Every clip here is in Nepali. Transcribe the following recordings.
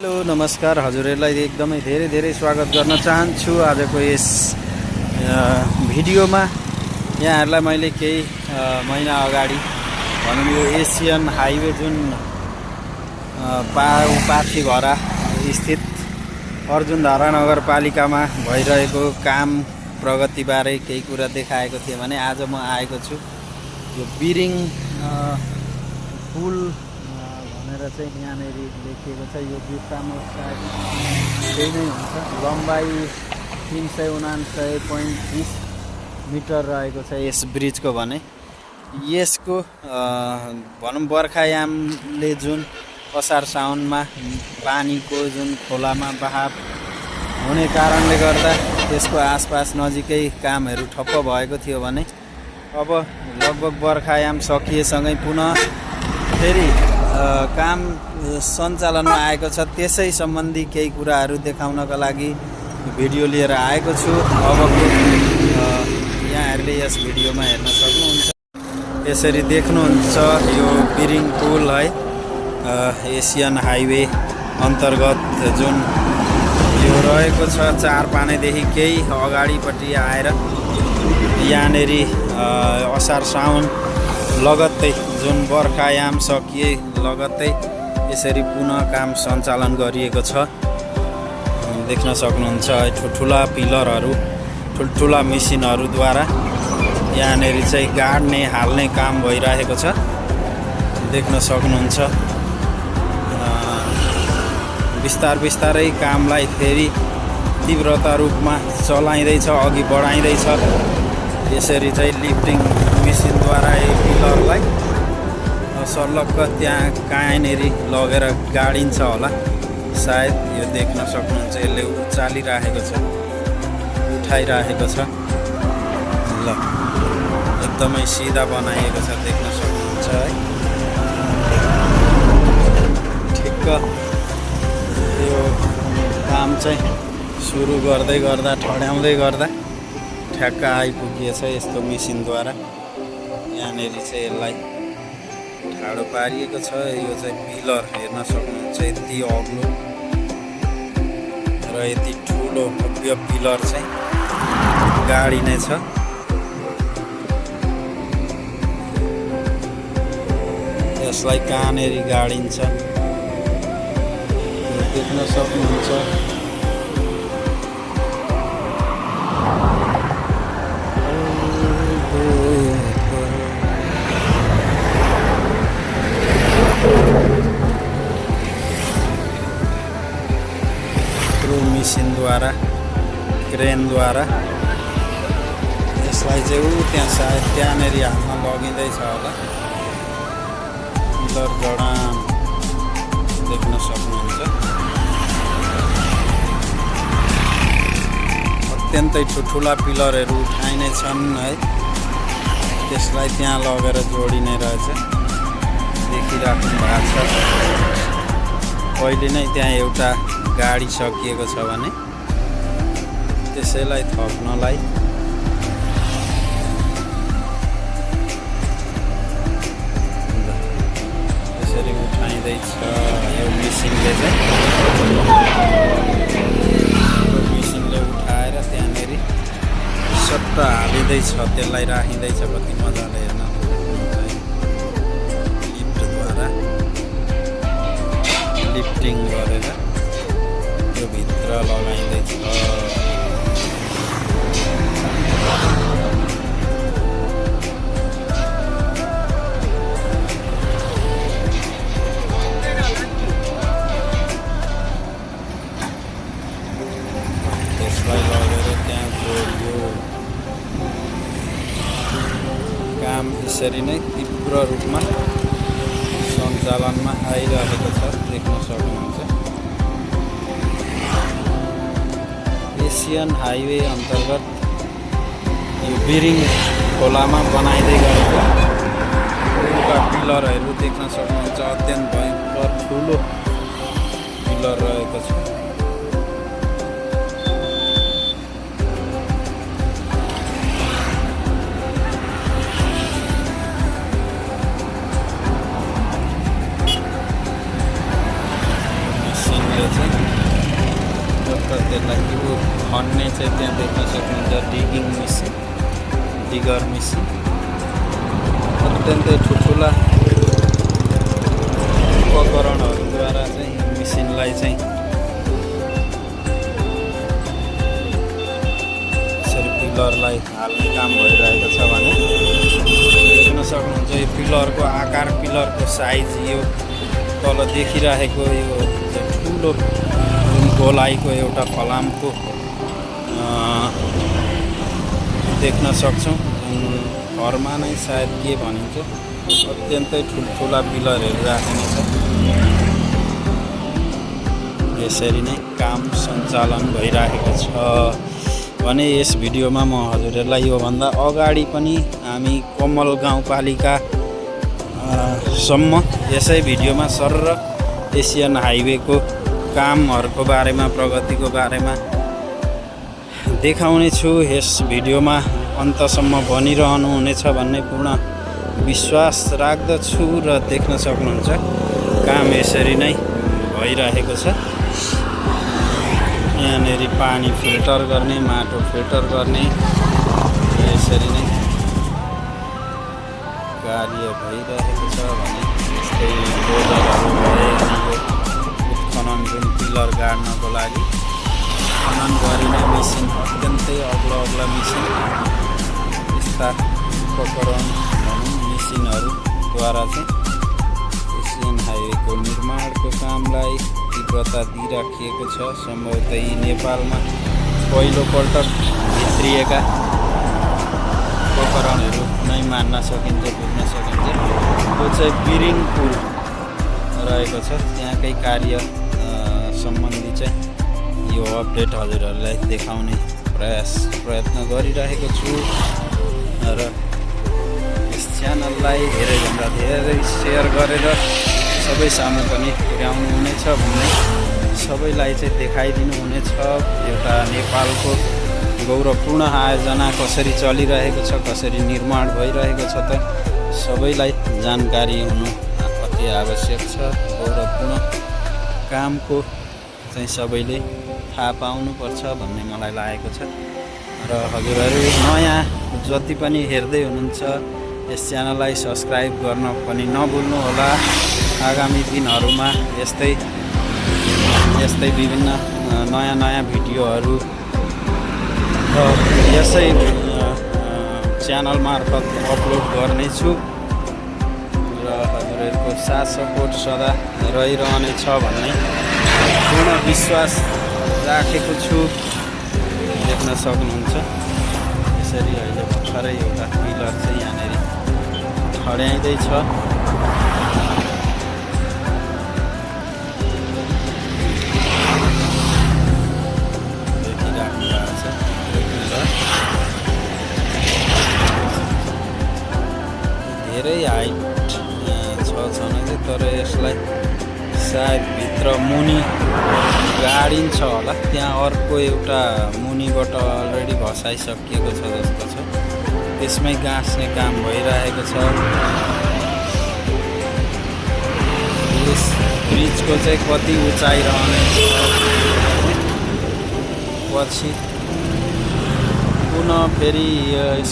हेलो नमस्कार हजुरहरूलाई एकदमै धेरै स्वागत गर्न चाहन्छु आजको यस भिडियोमा। यहाँहरूलाई मैले केही महिना अगाडि भनौँ यो एसियन हाइवे जुन पाथिभरा स्थित अर्जुनधारा नगरपालिकामा भइरहेको काम प्रगतिबारे केही कुरा देखाएको थिएँ भने आज म आएको छु यो बिरिङ पुल भनेर चाहिँ यहाँनिर लेखिएको छ। यो बिचमा सायद त्यही नै हुन्छ। लम्बाइ 349.20 मिटर रहेको छ यस ब्रिजको भने। यसको भनौँ बर्खायामले जुन असार साउनमा पानीको जुन खोलामा बहाव हुने कारणले गर्दा त्यसको आसपास नजिकै कामहरू ठप्प भएको थियो भने अब लगभग बर्खायाम सकिएसँगै पुनः फेरि काम सञ्चालनमा आएको छ। त्यसै सम्बन्धी केही कुराहरू देखाउनका लागि भिडियो लिएर आएको छु। अबको यहाँहरूले यस भिडियोमा हेर्न सक्नुहुन्छ। यसरी देख्नुहुन्छ यो बिरिङ पुल है, एसियन हाइवे अन्तर्गत जुन यो रहेको छ। चारपानेदेखि केही अगाडिपट्टि आएर यहाँनिर असार साउन लगत्तै जुन बर्खायाम सकिए लगत्तै यसरी पुनः काम सञ्चालन गरिएको छ। देख्न सक्नुहुन्छ ठुल्ठुला पिलरहरू ठुल्ठुला मेसिनहरूद्वारा यहाँनिर चाहिँ गाड्ने हाल्ने काम भइरहेको छ। देख्न सक्नुहुन्छ बिस्तारै कामलाई फेरि तीव्रता रूपमा चलाइँदैछ, अघि बढाइँदैछ। यसरी चाहिँ लिफ्टिङ मेसिनद्वारा यो पिलरलाई सर्लक्क त्यहाँ कहाँनिर लगेर गाडिन्छ होला सायद। यो देख्न सक्नुहुन्छ यसले उचालिरहेको छ, उठाइरहेको छ। ल एकदमै सिधा बनाइएको छ, देख्न सक्नुहुन्छ है। ठिक्क यो काम चाहिँ सुरु गर्दै गर्दा ठड्याउँदै गर्दा ठ्याक्क आइपुगिएछ यस्तो मेसिनद्वारा। यहाँनिर चाहिँ यसलाई ठाडो पारिएको छ। यो चाहिँ पिलर हेर्न सक्नुहुन्छ, यति अग्लो र यति ठुलो भव्य पिलर चाहिँ गाडिने छ। यसलाई कहाँनिर गाडिन्छ देख्न सक्नुहुन्छ। मेसिनद्वारा क्रेनद्वारा यसलाई चाहिँ त्यहाँ सायद त्यहाँनिर हाल्न लगिँदैछ होला। पिलर जडान देख्न सक्नुहुन्छ। अत्यन्तै ठुल्ठुला पिलरहरू उठाइने छन् है, त्यसलाई त्यहाँ लगेर जोडिने रहेछ। देखिराख्नु भएको छ। पहिले नै त्यहाँ एउटा गाडी सकिएको छ भने त्यसैलाई थप्नलाई यसरी उठाइँदैछ यो मेसिनले चाहिँ। मेसिनले उठाएर त्यहाँनिर सट्ट हालिँदैछ, त्यसलाई राखिँदैछ। कति मजाले हेर्न लिफ्टद्वारा लिफ्टिङ गरेर यो भित्र लगाइँदैछ। त्यसलाई लगेर त्यहाँ जोडियो। काम यसरी नै तीव्र रूपमा सञ्चालनमा आइरहेको छ, देख्न सक्नुहुन्छ। एसियन हाइवे अन्तर्गत यो बिरिङ खोलामा बनाइँदै गरेको पुलका पिलरहरू देख्न सक्नुहुन्छ। अत्यन्त भयङ्कर ठुलो पिलर रहेको छ। मेसिनले त्यसलाई त्यो खन्ने चाहिँ त्यहाँ देख्न सक्नुहुन्छ डिगिङ मेसिन, डिगर मेसिन। अत्यन्तै ठुल्ठुला उपकरणहरूद्वारा चाहिँ मेसिनलाई चाहिँ यसरी पिलरलाई हाल्ने काम भइरहेको छ भने देख्न सक्नुहुन्छ। यो पिलरको आकार, पिलरको साइज, यो तल देखिरहेको यो ठुलो गोलाइको एउटा फलामको देख्न सक्छौँ। घरमा नै सायद के भनिन्छ, अत्यन्तै ठुल्ठुला पिलरहरू राखिनेछ। यसरी नै काम सञ्चालन भइरहेको छ भने यस भिडियोमा म हजुरहरूलाई योभन्दा अगाडि पनि हामी कमल गाउँपालिका सम्म यसै भिडियोमा सर्र एसियन हाइवेको कामहरूको बारेमा, प्रगतिको बारेमा देखाउने छु। यस भिडियोमा अन्तसम्म बनिरहनुहुनेछ भन्ने पूर्ण विश्वास राख्दछु र देख्न सक्नुहुन्छ काम यसरी नै भइरहेको छ। यहाँनिर पानी फिल्टर गर्ने, माटो फिल्टर गर्ने यसरी नै कार्य भइरहेको छ भने यस्तै डोजरहरू भए अनि यो उत्खनन जुन पिलर गाड्नको लागि खनन गरिने मेसिन, अत्यन्तै अग्ला मेसिन, यस्ता उपकरण भनौँ मेसिनहरूद्वारा चाहिँ एसियन हाइवेको निर्माणको कामलाई तीव्रता दिइराखिएको छ। सम्भवतः यी नेपालमा पहिलोपल्ट भित्रिएका उपकरणहरू नै मान्न सकिन्छ, बुझ्न सकिन्छ। त्यो चाहिँ बिरिङ पुल रहेको छ, त्यहाँकै कार्य सम्बन्धी चाहिँ यो अपडेट हजुरहरूलाई देखाउने प्रयत्न गरिरहेको छु र यस च्यानललाई धेरैभन्दा धेरै सेयर गरेर सबै सामु पनि पुर्याउनु हुनेछ भन्ने, सबैलाई चाहिँ देखाइदिनु हुनेछ एउटा नेपालको गौरवपूर्ण आयोजना कसरी चलिरहेको छ, कसरी निर्माण भइरहेको छ त सबैलाई जानकारी हुनु अति आवश्यक छ। गौरवपूर्ण कामको चाहिँ सबैले थाहा पाउनुपर्छ भन्ने मलाई लागेको छ र हजुरहरू नयाँ जति पनि हेर्दै हुनुहुन्छ यस च्यानललाई सब्सक्राइब गर्न पनि नभुल्नुहोला। आगामी दिनहरूमा यस्तै विभिन्न नयाँ भिडियोहरू यसै च्यानल मार्फत अपलोड गर्नेछु र हजुरहरूको साथ सपोर्ट सदा रहिरहनेछ भन्ने पूर्ण विश्वास राखेको छु। देख्न सक्नुहुन्छ यसरी अहिले भर्खरै एउटा पिलर चाहिँ यहाँनिर खड्याइँदैछ। देखिराख्नु भएको छ धेरै हाइट छ छन चाहिँ, तर यसलाई सायद भित्र मुनि गाडिन्छ होला। त्यहाँ अर्को एउटा मुनिबाट अलरेडी भसाइसकिएको छ जस्तो छ, त्यसमै गाँस्ने काम भइरहेको छ। यस ब्रिजको चाहिँ कति उचाइ रहनेछ, पछि पुनः फेरि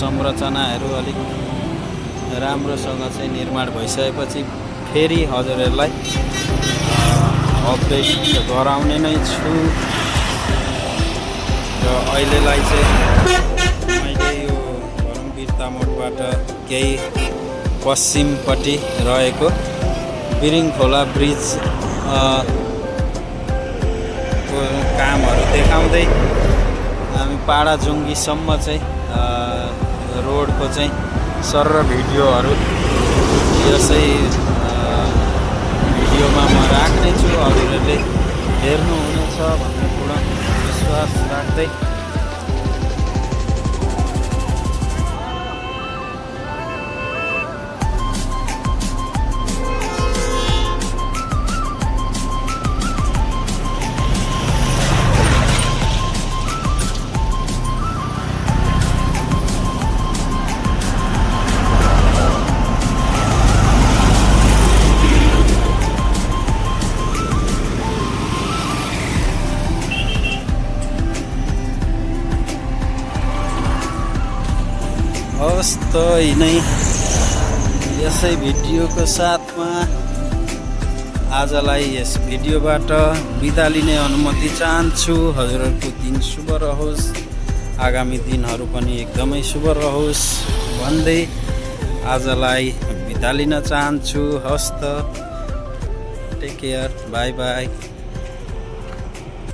संरचनाहरू अलिक राम्रोसँग चाहिँ निर्माण भइसकेपछि फेरि हजुरहरूलाई अपडेट गराउने नै छु र अहिलेलाई चाहिँ मैले यो भनौँ बिर्ता मोडबाट केही पश्चिमपट्टि रहेको बिरिङ खोला ब्रिज को कामहरू देखाउँदै हामी पाडाजुङ्गीसम्म चाहिँ रोडको चाहिँ सर्र भिडियोहरू यसै भिडियोमा म राख्नेछु, हजुरहरूले हेर्नुहुनेछ भन्ने पूर्ण विश्वास राख्दै हस् त यिनै यसै भिडियोको साथमा आजलाई यस भिडियोबाट बिदा लिने अनुमति चाहन्छु। हजुरहरूको दिन शुभ रहोस्, आगामी दिनहरू पनि एकदमै शुभ रहोस् भन्दै आजलाई बिदा लिन चाहन्छु। हस् त, टेक केयर, बाई बाई।